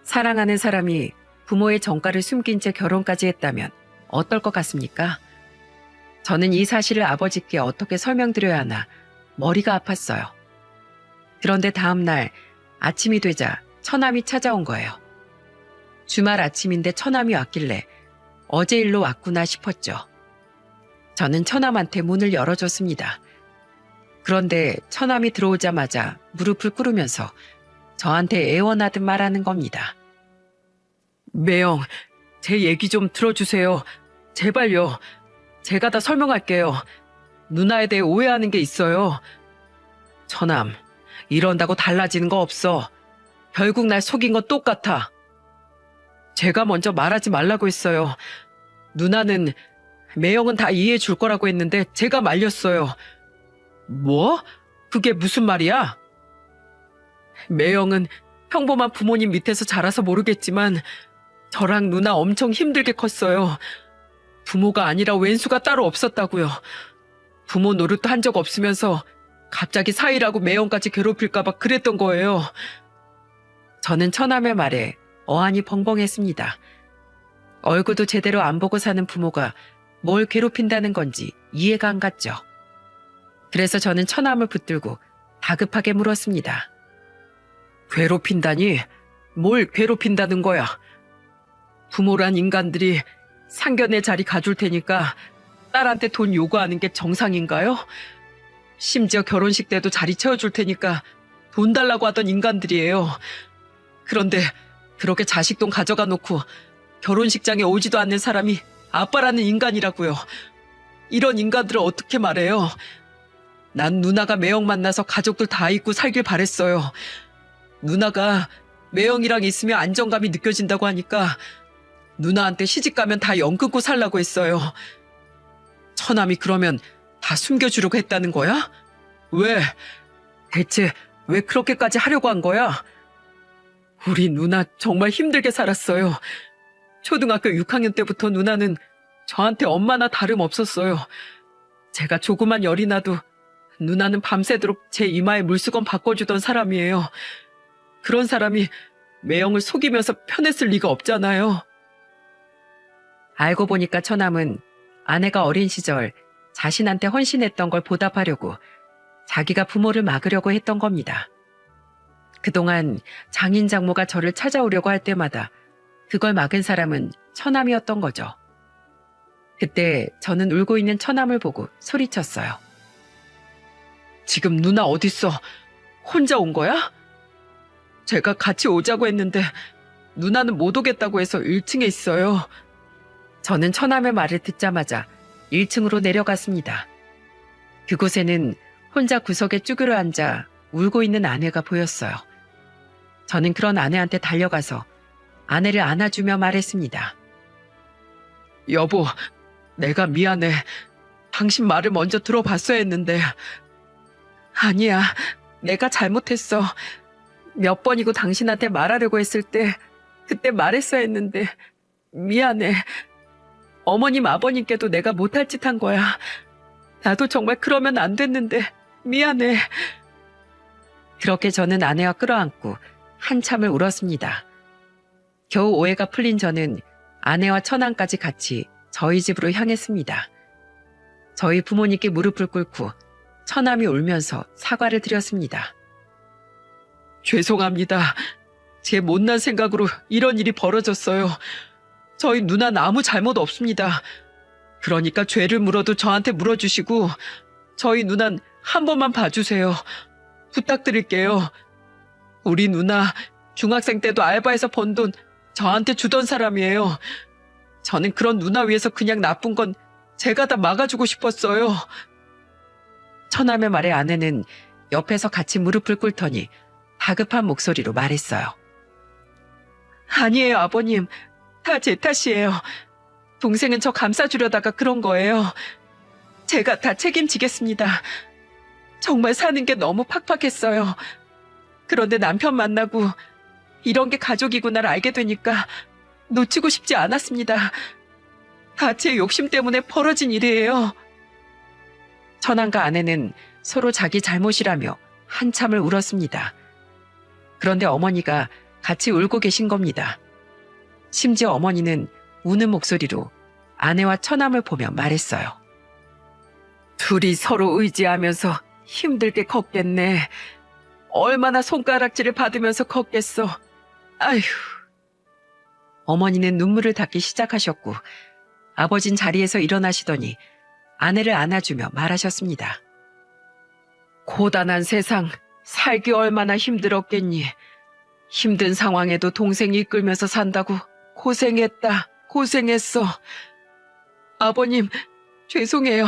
S1: 사랑하는 사람이 부모의 정가를 숨긴 채 결혼까지 했다면 어떨 것 같습니까? 저는 이 사실을 아버지께 어떻게 설명드려야 하나 머리가 아팠어요. 그런데 다음 날 아침이 되자 처남이 찾아온 거예요. 주말 아침인데 처남이 왔길래 어제 일로 왔구나 싶었죠. 저는 처남한테 문을 열어줬습니다. 그런데 처남이 들어오자마자 무릎을 꿇으면서 저한테 애원하듯 말하는 겁니다. 매영, 제 얘기 좀 들어주세요. 제발요. 제가 다 설명할게요. 누나에 대해 오해하는 게 있어요. 처남, 이런다고 달라지는 거 없어. 결국 날 속인 건 똑같아. 제가 먼저 말하지 말라고 했어요. 누나는 매영은 다 이해해 줄 거라고 했는데 제가 말렸어요. 뭐? 그게 무슨 말이야? 매영은 평범한 부모님 밑에서 자라서 모르겠지만 저랑 누나 엄청 힘들게 컸어요. 부모가 아니라 왼수가 따로 없었다고요. 부모 노릇도 한 적 없으면서 갑자기 사이라고 매형까지 괴롭힐까 봐 그랬던 거예요. 저는 처남의 말에 어안이 벙벙했습니다. 얼굴도 제대로 안 보고 사는 부모가 뭘 괴롭힌다는 건지 이해가 안 갔죠. 그래서 저는 처남을 붙들고 다급하게 물었습니다. 괴롭힌다니? 뭘 괴롭힌다는 거야? 부모란 인간들이 상견례 자리 가줄 테니까 딸한테 돈 요구하는 게 정상인가요? 심지어 결혼식 때도 자리 채워줄 테니까 돈 달라고 하던 인간들이에요. 그런데 그렇게 자식 돈 가져가 놓고 결혼식장에 오지도 않는 사람이 아빠라는 인간이라고요. 이런 인간들을 어떻게 말해요? 난 누나가 매형 만나서 가족들 다 잊고 살길 바랬어요. 누나가 매형이랑 있으면 안정감이 느껴진다고 하니까 누나한테 시집가면 다 연 끊고 살라고 했어요. 처남이 그러면 다 숨겨주려고 했다는 거야? 왜? 대체 왜 그렇게까지 하려고 한 거야? 우리 누나 정말 힘들게 살았어요. 초등학교 6학년 때부터 누나는 저한테 엄마나 다름없었어요. 제가 조그만 열이 나도 누나는 밤새도록 제 이마에 물수건 바꿔주던 사람이에요. 그런 사람이 매형을 속이면서 편했을 리가 없잖아요. 알고 보니까 처남은 아내가 어린 시절 자신한테 헌신했던 걸 보답하려고 자기가 부모를 막으려고 했던 겁니다. 그동안 장인 장모가 저를 찾아오려고 할 때마다 그걸 막은 사람은 처남이었던 거죠. 그때 저는 울고 있는 처남을 보고 소리쳤어요. 지금 누나 어딨어? 혼자 온 거야? 제가 같이 오자고 했는데 누나는 못 오겠다고 해서 1층에 있어요. 저는 처남의 말을 듣자마자 1층으로 내려갔습니다. 그곳에는 혼자 구석에 쭈그려 앉아 울고 있는 아내가 보였어요. 저는 그런 아내한테 달려가서 아내를 안아주며 말했습니다. 여보, 내가 미안해. 당신 말을 먼저 들어봤어야 했는데. 아니야, 내가 잘못했어. 몇 번이고 당신한테 말하려고 했을 때 그때 말했어야 했는데 미안해. 어머님 아버님께도 내가 못할 짓 한 거야. 나도 정말 그러면 안 됐는데 미안해. 그렇게 저는 아내와 끌어안고 한참을 울었습니다. 겨우 오해가 풀린 저는 아내와 처남까지 같이 저희 집으로 향했습니다. 저희 부모님께 무릎을 꿇고 처남이 울면서 사과를 드렸습니다. 죄송합니다. 제 못난 생각으로 이런 일이 벌어졌어요. 저희 누나는 아무 잘못 없습니다. 그러니까 죄를 물어도 저한테 물어주시고 저희 누난 한 번만 봐주세요. 부탁드릴게요. 우리 누나 중학생 때도 알바해서 번 돈 저한테 주던 사람이에요. 저는 그런 누나 위해서 그냥 나쁜 건 제가 다 막아주고 싶었어요. 처남의 말에 아내는 옆에서 같이 무릎을 꿇더니 다급한 목소리로 말했어요. 아니에요, 아버님. 다 제 탓이에요. 동생은 저 감싸주려다가 그런 거예요. 제가 다 책임지겠습니다. 정말 사는 게 너무 팍팍했어요. 그런데 남편 만나고 이런 게 가족이구나를 알게 되니까 놓치고 싶지 않았습니다. 다 제 욕심 때문에 벌어진 일이에요. 처남과 아내는 서로 자기 잘못이라며 한참을 울었습니다. 그런데 어머니가 같이 울고 계신 겁니다. 심지어 어머니는 우는 목소리로 아내와 처남을 보며 말했어요. 둘이 서로 의지하면서 힘들게 걷겠네. 얼마나 손가락질을 받으면서 걷겠어. 아휴. 어머니는 눈물을 닦기 시작하셨고 아버진 자리에서 일어나시더니 아내를 안아주며 말하셨습니다. 고단한 세상 살기 얼마나 힘들었겠니. 힘든 상황에도 동생이 이끌면서 산다고 고생했다. 고생했어. 아버님, 죄송해요.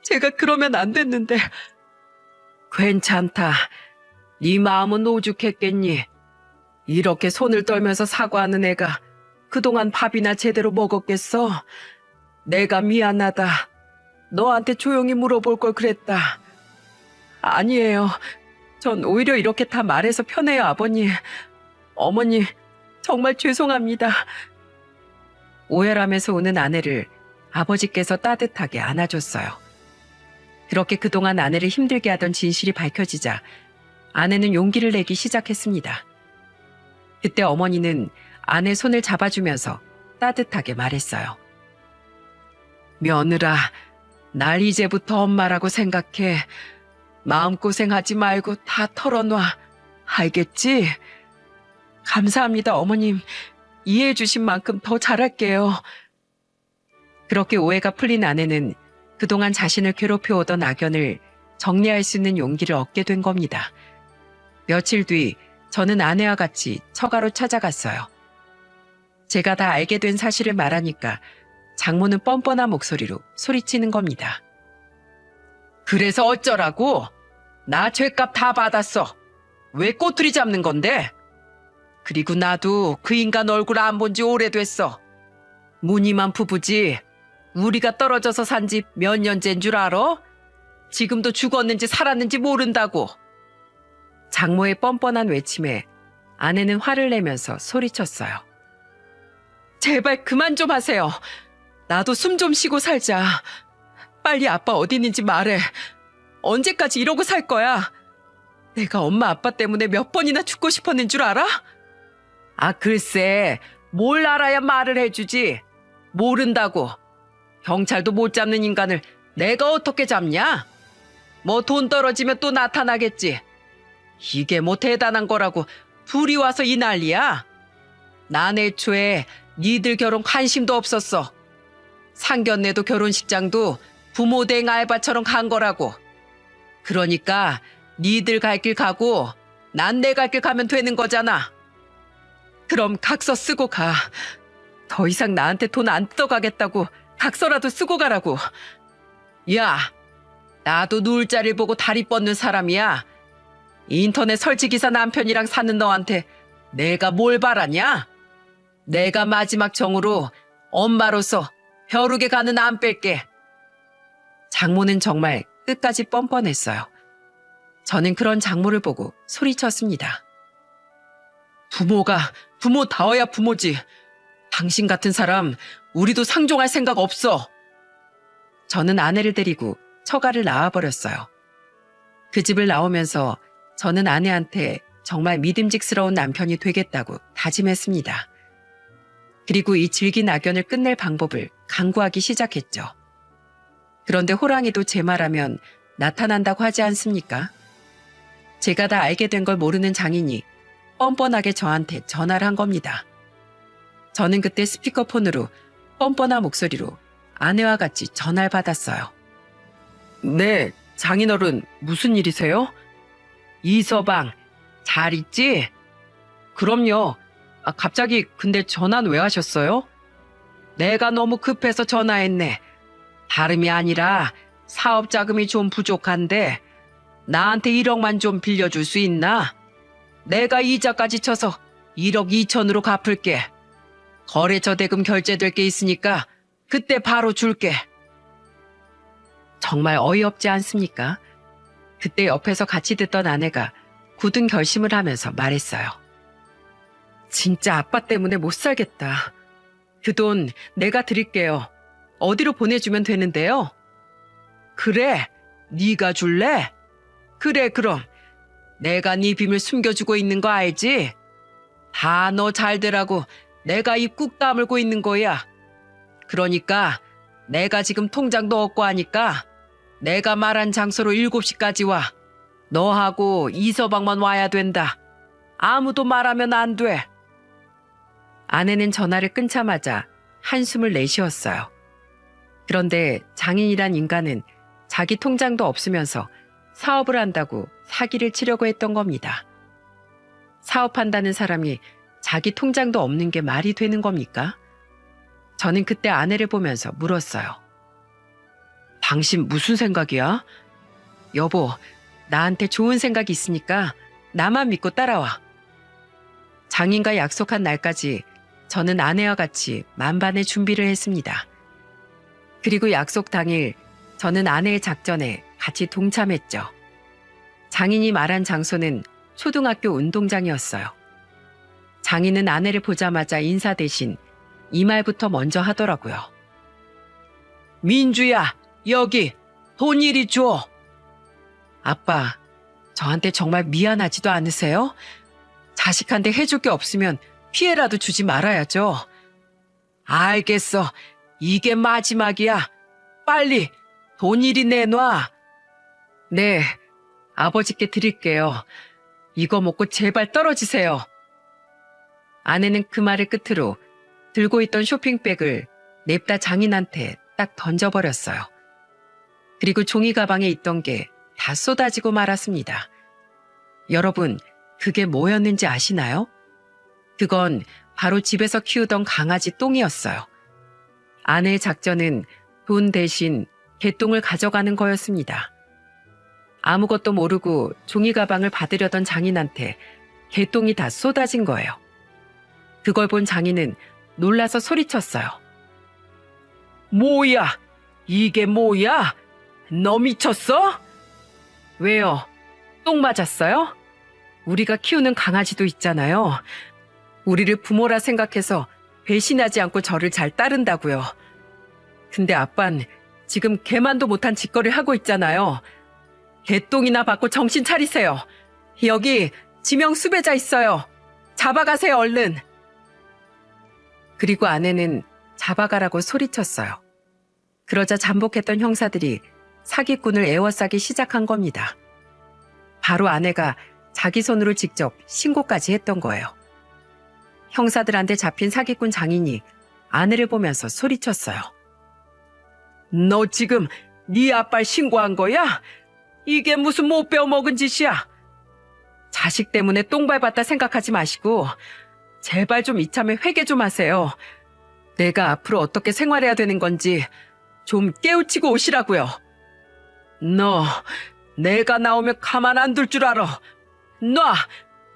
S1: 제가 그러면 안 됐는데. 괜찮다. 네 마음은 오죽했겠니. 이렇게 손을 떨면서 사과하는 애가 그동안 밥이나 제대로 먹었겠어? 내가 미안하다. 너한테 조용히 물어볼 걸 그랬다. 아니에요. 전 오히려 이렇게 다 말해서 편해요, 아버님. 어머니, 정말 죄송합니다. 오열하면서 우는 아내를 아버지께서 따뜻하게 안아줬어요. 그렇게 그동안 아내를 힘들게 하던 진실이 밝혀지자 아내는 용기를 내기 시작했습니다. 그때 어머니는 아내 손을 잡아주면서 따뜻하게 말했어요. 며느라, 날 이제부터 엄마라고 생각해. 마음고생하지 말고 다 털어놔. 알겠지? 감사합니다, 어머님. 이해해 주신 만큼 더 잘할게요. 그렇게 오해가 풀린 아내는 그동안 자신을 괴롭혀오던 악연을 정리할 수 있는 용기를 얻게 된 겁니다. 며칠 뒤 저는 아내와 같이 처가로 찾아갔어요. 제가 다 알게 된 사실을 말하니까 장모는 뻔뻔한 목소리로 소리치는 겁니다. 그래서 어쩌라고? 나 죄값 다 받았어. 왜 꼬투리 잡는 건데? 그리고 나도 그 인간 얼굴 안 본 지 오래됐어. 무늬만 부부지. 우리가 떨어져서 산 지 몇 년째인 줄 알아? 지금도 죽었는지 살았는지 모른다고. 장모의 뻔뻔한 외침에 아내는 화를 내면서 소리쳤어요. 제발 그만 좀 하세요. 나도 숨 좀 쉬고 살자. 빨리 아빠 어디 있는지 말해. 언제까지 이러고 살 거야? 내가 엄마 아빠 때문에 몇 번이나 죽고 싶었는 줄 알아? 아, 글쎄, 뭘 알아야 말을 해주지. 모른다고. 경찰도 못 잡는 인간을 내가 어떻게 잡냐? 뭐 돈 떨어지면 또 나타나겠지. 이게 뭐 대단한 거라고 둘이 와서 이 난리야? 난 애초에 니들 결혼 관심도 없었어. 상견례도 결혼식장도 부모 댕 알바처럼 간 거라고. 그러니까 니들 갈 길 가고 난 내 갈 길 가면 되는 거잖아. 그럼 각서 쓰고 가. 더 이상 나한테 돈 안 뜯어가겠다고 각서라도 쓰고 가라고. 야, 나도 누울 자리를 보고 다리 뻗는 사람이야. 인터넷 설치기사 남편이랑 사는 너한테 내가 뭘 바라냐? 내가 마지막 정으로 엄마로서 벼룩에 가는 안 뺄게. 장모는 정말 끝까지 뻔뻔했어요. 저는 그런 장모를 보고 소리쳤습니다. 부모다워야 부모지. 당신 같은 사람 우리도 상종할 생각 없어. 저는 아내를 데리고 처가를 나와버렸어요. 그 집을 나오면서 저는 아내한테 정말 믿음직스러운 남편이 되겠다고 다짐했습니다. 그리고 이 질긴 악연을 끝낼 방법을 강구하기 시작했죠. 그런데 호랑이도 제 말하면 나타난다고 하지 않습니까? 제가 다 알게 된 걸 모르는 장인이 뻔뻔하게 저한테 전화를 한 겁니다. 저는 그때 스피커폰으로 뻔뻔한 목소리로 아내와 같이 전화를 받았어요. 네, 장인어른 무슨 일이세요? 이서방, 잘 있지? 그럼요. 갑자기 근데 전화는 왜 하셨어요? 내가 너무 급해서 전화했네. 다름이 아니라 사업 자금이 좀 부족한데 나한테 1억만 좀 빌려줄 수 있나? 내가 이자까지 쳐서 1억 2천으로 갚을게. 거래처 대금 결제될 게 있으니까 그때 바로 줄게. 정말 어이없지 않습니까? 그때 옆에서 같이 듣던 아내가 굳은 결심을 하면서 말했어요. 진짜 아빠 때문에 못 살겠다. 그 돈 내가 드릴게요. 어디로 보내주면 되는데요? 그래, 네가 줄래? 그래, 그럼. 내가 네 비밀 숨겨주고 있는 거 알지? 다 너 잘 되라고 내가 입 꾹 다물고 있는 거야. 그러니까 내가 지금 통장도 없고 하니까 내가 말한 장소로 7시까지 와. 너하고 이서방만 와야 된다. 아무도 말하면 안 돼. 아내는 전화를 끊자마자 한숨을 내쉬었어요. 그런데 장인이란 인간은 자기 통장도 없으면서 사업을 한다고 사기를 치려고 했던 겁니다. 사업한다는 사람이 자기 통장도 없는 게 말이 되는 겁니까? 저는 그때 아내를 보면서 물었어요. 당신 무슨 생각이야? 여보, 나한테 좋은 생각이 있으니까 나만 믿고 따라와. 장인과 약속한 날까지 저는 아내와 같이 만반의 준비를 했습니다. 그리고 약속 당일 저는 아내의 작전에 같이 동참했죠. 장인이 말한 장소는 초등학교 운동장이었어요. 장인은 아내를 보자마자 인사 대신 이 말부터 먼저 하더라고요. 민주야, 여기 돈 이리 줘. 아빠, 저한테 정말 미안하지도 않으세요? 자식한테 해줄 게 없으면 피해라도 주지 말아야죠. 알겠어. 이게 마지막이야. 빨리 돈 이리 내놔. 네, 아버지께 드릴게요. 이거 먹고 제발 떨어지세요. 아내는 그 말을 끝으로 들고 있던 쇼핑백을 냅다 장인한테 딱 던져버렸어요. 그리고 종이 가방에 있던 게 다 쏟아지고 말았습니다. 여러분, 그게 뭐였는지 아시나요? 그건 바로 집에서 키우던 강아지 똥이었어요. 아내의 작전은 돈 대신 개똥을 가져가는 거였습니다. 아무것도 모르고 종이 가방을 받으려던 장인한테 개똥이 다 쏟아진 거예요. 그걸 본 장인은 놀라서 소리쳤어요. 뭐야? 이게 뭐야? 너 미쳤어? 왜요? 똥 맞았어요? 우리가 키우는 강아지도 있잖아요. 우리를 부모라 생각해서 배신하지 않고 저를 잘 따른다고요. 근데 아빤 지금 개만도 못한 짓거리를 하고 있잖아요. 개똥이나 받고 정신 차리세요. 여기 지명 수배자 있어요. 잡아가세요, 얼른. 그리고 아내는 잡아가라고 소리쳤어요. 그러자 잠복했던 형사들이 사기꾼을 에워싸기 시작한 겁니다. 바로 아내가 자기 손으로 직접 신고까지 했던 거예요. 형사들한테 잡힌 사기꾼 장인이 아내를 보면서 소리쳤어요. 너 지금 네 아빠를 신고한 거야? 이게 무슨 못 배워먹은 짓이야? 자식 때문에 똥 밟았다 생각하지 마시고 제발 좀 이참에 회개 좀 하세요. 내가 앞으로 어떻게 생활해야 되는 건지 좀 깨우치고 오시라고요. 너 내가 나오면 가만 안 둘 줄 알아. 놔!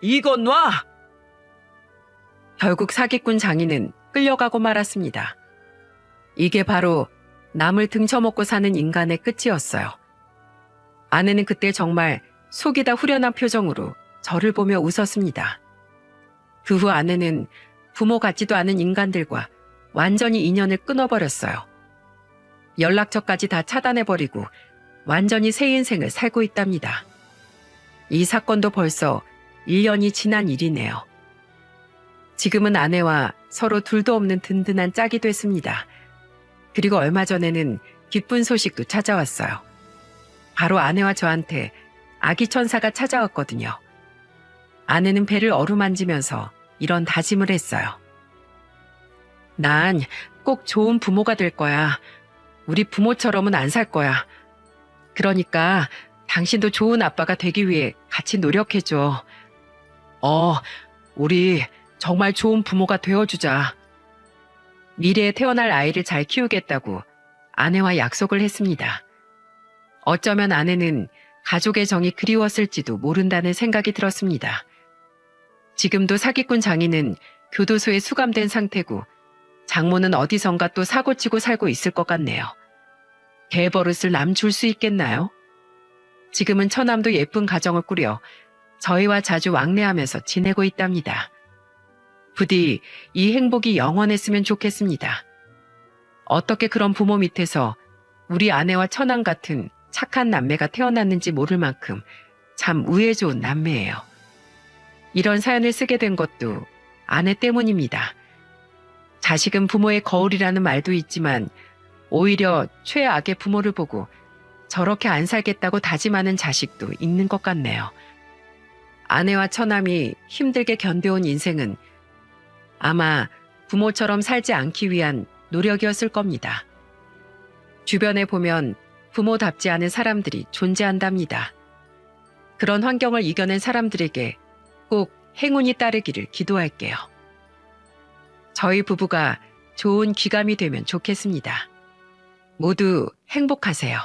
S1: 이거 놔! 결국 사기꾼 장인은 끌려가고 말았습니다. 이게 바로 남을 등쳐먹고 사는 인간의 끝이었어요. 아내는 그때 정말 속이 다 후련한 표정으로 저를 보며 웃었습니다. 그 후 아내는 부모 같지도 않은 인간들과 완전히 인연을 끊어버렸어요. 연락처까지 다 차단해버리고 완전히 새 인생을 살고 있답니다. 이 사건도 벌써 1년이 지난 일이네요. 지금은 아내와 서로 둘도 없는 든든한 짝이 됐습니다. 그리고 얼마 전에는 기쁜 소식도 찾아왔어요. 바로 아내와 저한테 아기 천사가 찾아왔거든요. 아내는 배를 어루만지면서 이런 다짐을 했어요. 난 꼭 좋은 부모가 될 거야. 우리 부모처럼은 안 살 거야. 그러니까 당신도 좋은 아빠가 되기 위해 같이 노력해줘. 우리 정말 좋은 부모가 되어주자. 미래에 태어날 아이를 잘 키우겠다고 아내와 약속을 했습니다. 어쩌면 아내는 가족의 정이 그리웠을지도 모른다는 생각이 들었습니다. 지금도 사기꾼 장인은 교도소에 수감된 상태고 장모는 어디선가 또 사고치고 살고 있을 것 같네요. 개버릇을 남 줄 수 있겠나요? 지금은 처남도 예쁜 가정을 꾸려 저희와 자주 왕래하면서 지내고 있답니다. 부디 이 행복이 영원했으면 좋겠습니다. 어떻게 그런 부모 밑에서 우리 아내와 처남 같은 착한 남매가 태어났는지 모를 만큼 참 우애 좋은 남매예요. 이런 사연을 쓰게 된 것도 아내 때문입니다. 자식은 부모의 거울이라는 말도 있지만 오히려 최악의 부모를 보고 저렇게 안 살겠다고 다짐하는 자식도 있는 것 같네요. 아내와 처남이 힘들게 견뎌온 인생은 아마 부모처럼 살지 않기 위한 노력이었을 겁니다. 주변에 보면 부모답지 않은 사람들이 존재한답니다. 그런 환경을 이겨낸 사람들에게 꼭 행운이 따르기를 기도할게요. 저희 부부가 좋은 귀감이 되면 좋겠습니다. 모두 행복하세요.